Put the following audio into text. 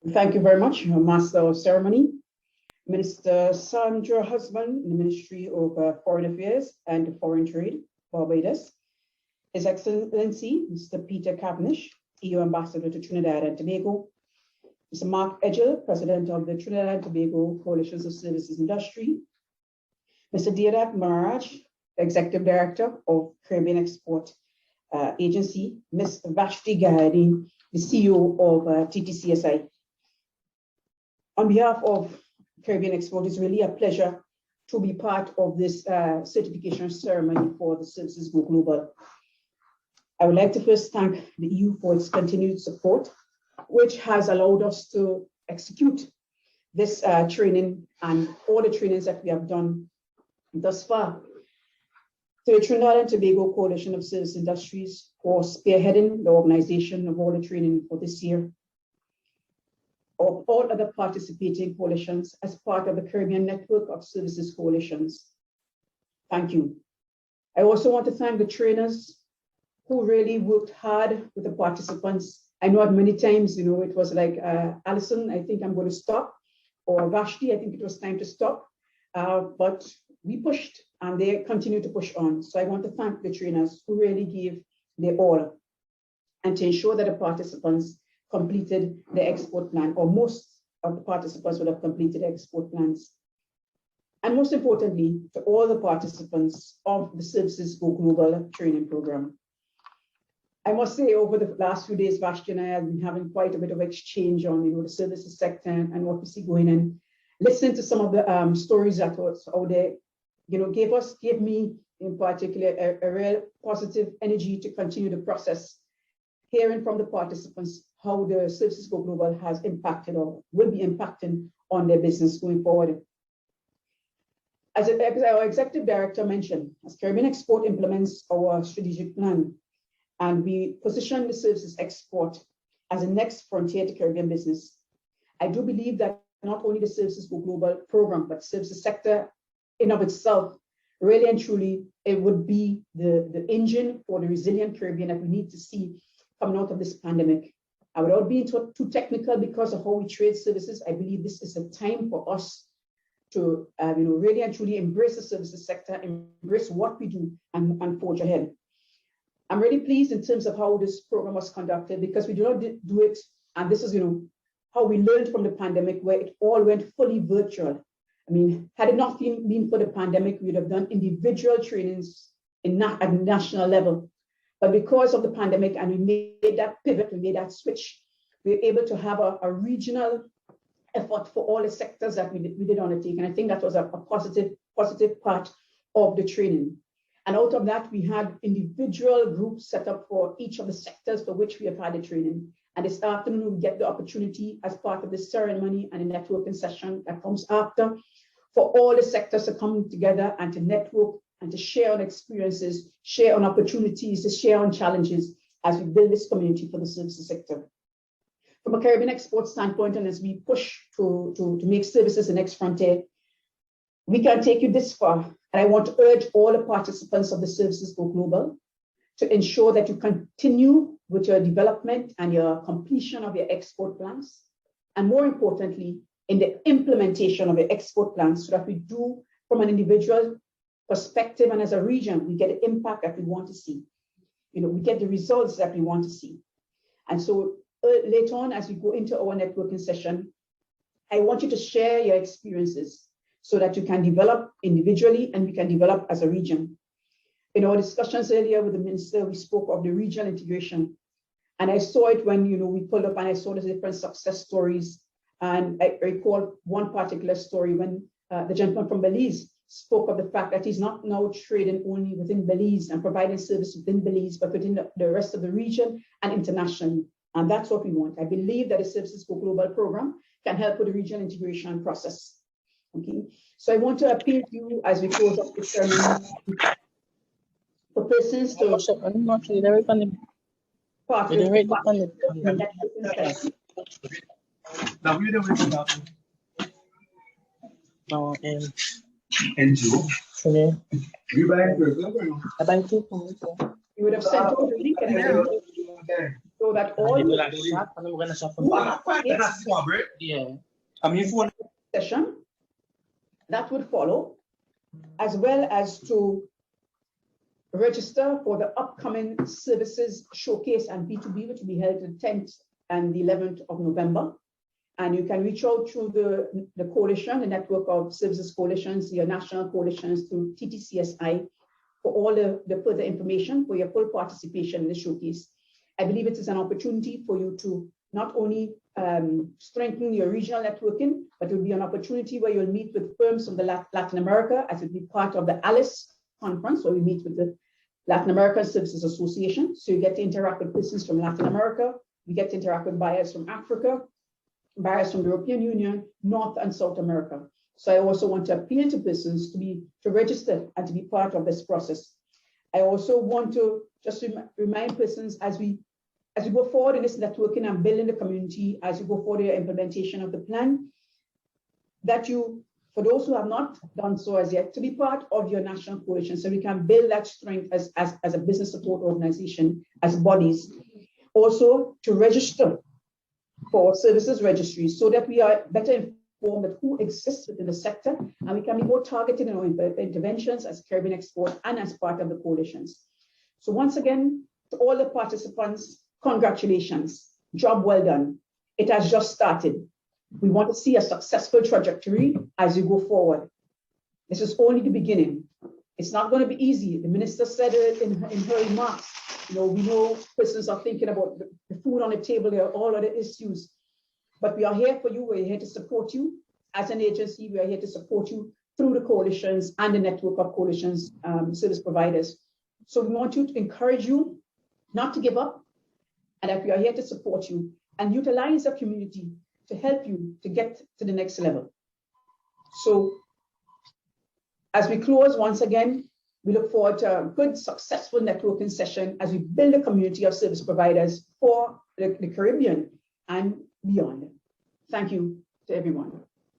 Thank you very much, Master of Ceremony. Minister Sandra Husband in the Ministry of Foreign Affairs and Foreign Trade, Barbados. His Excellency, Mr. Peter Cavendish, EU Ambassador to Trinidad and Tobago. Mr. Mark Edgell, President of the Trinidad and Tobago Coalitions of Services Industry. Mr. Deodat Maharaj, Executive Director of Caribbean Export Agency. Ms. Vashti Gayadi, the CEO of TTCSI. On behalf of Caribbean Export, it's really a pleasure to be part of this certification ceremony for the Services Go Global. I would like to first thank the EU for its continued support, which has allowed us to execute this training and all the trainings that we have done thus far. To the Trinidad and Tobago Coalition of Service Industries for spearheading the organization of all the training for this year. Of all other participating coalitions as part of the Caribbean Network of Services Coalitions. Thank you. I also want to thank the trainers who really worked hard with the participants. I know at many times, it was like, Allyson, I think I'm going to stop, or Vashti, I think it was time to stop, but we pushed and they continue to push on. So I want to thank the trainers who really gave their all and to ensure that the participants completed the export plan, or most of the participants would have completed export plans. And most importantly, to all the participants of the Services Go Global training program. I must say, over the last few days, Vashti and I have been having quite a bit of exchange on the services sector and what we see going in. Listening to some of the stories that was out there, gave me in particular a real positive energy to continue the process. Hearing from the participants how the Services Go Global has impacted or will be impacting on their business going forward. As our Executive Director mentioned, as Caribbean Export implements our strategic plan, and we position the services export as a next frontier to Caribbean business, I do believe that not only the Services Go Global program, but services sector in of itself, really and truly, it would be the engine for the resilient Caribbean that we need to see coming out of this pandemic. Without being too technical because of how we trade services, I believe this is a time for us to really and truly embrace the services sector, embrace what we do and forge ahead. I'm really pleased in terms of how this program was conducted because we do not do it, and this is how we learned from the pandemic where it all went fully virtual. I mean, had it not been for the pandemic, we would have done individual trainings at the national level. But because of the pandemic and we made that pivot, we made that switch, we were able to have a regional effort for all the sectors that we did undertake. And I think that was a positive part of the training. And out of that, we had individual groups set up for each of the sectors for which we have had the training. And this afternoon, we get the opportunity as part of the ceremony and the networking session that comes after for all the sectors to come together and to network and to share on experiences, share on opportunities, to share on challenges as we build this community for the services sector. From a Caribbean export standpoint, and as we push to make services the next frontier, we can take you this far. And I want to urge all the participants of the Services Go Global to ensure that you continue with your development and your completion of your export plans. And more importantly, in the implementation of your export plans so that we do from an individual perspective and as a region, we get the impact that we want to see. We get the results that we want to see. And so later on, as we go into our networking session, I want you to share your experiences so that you can develop individually and we can develop as a region. In our discussions earlier with the minister, we spoke of the regional integration. And I saw it when we pulled up and I saw the different success stories. And I recall one particular story when the gentleman from Belize spoke of the fact that he's not now trading only within Belize and providing service within Belize, but within the rest of the region and internationally. And that's what we want. I believe that the Services Go Global program can help with the regional integration process. Okay, so I want to appeal to you as we close up the ceremony for persons to you would have sent out the link and everything. so that all session that would follow, as well as to register for the upcoming services showcase and B2B, which will be held the 10th and the 11th of November. And you can reach out through the coalition, the network of services coalitions, your national coalitions through TTCSI for all the further information for your full participation in the showcase. I believe it is an opportunity for you to not only strengthen your regional networking, but it will be an opportunity where you'll meet with firms from the Latin America as it will be part of the Allyson conference, where we meet with the Latin American Services Association. So you get to interact with business from Latin America, you get to interact with buyers from Africa, buyers from the European Union, North and South America. So I also want to appeal to business to register and to be part of this process. I also want to just remind persons as we go forward in this networking and building the community, as you go forward in the implementation of the plan, that you, for those who have not done so as yet, to be part of your national coalition so we can build that strength as a business support organization, as bodies. Also to register for services registries so that we are better informed of who exists within the sector and we can be more targeted in our interventions as Caribbean Export and as part of the coalitions. So once again, to all the participants, congratulations, job well done. It has just started. We want to see a successful trajectory as you go forward. This is only the beginning. It's not going to be easy. The minister said it in her remarks. We know persons are thinking about the food on the table, there are all other issues. But we are here for you. We're here to support you. As an agency, we are here to support you through the coalitions and the network of coalitions, service providers. So we want to encourage you not to give up, and that we are here to support you and utilize the community to help you to get to the next level. So as we close, once again, we look forward to a good, successful networking session as we build a community of service providers for the Caribbean and beyond. Thank you to everyone.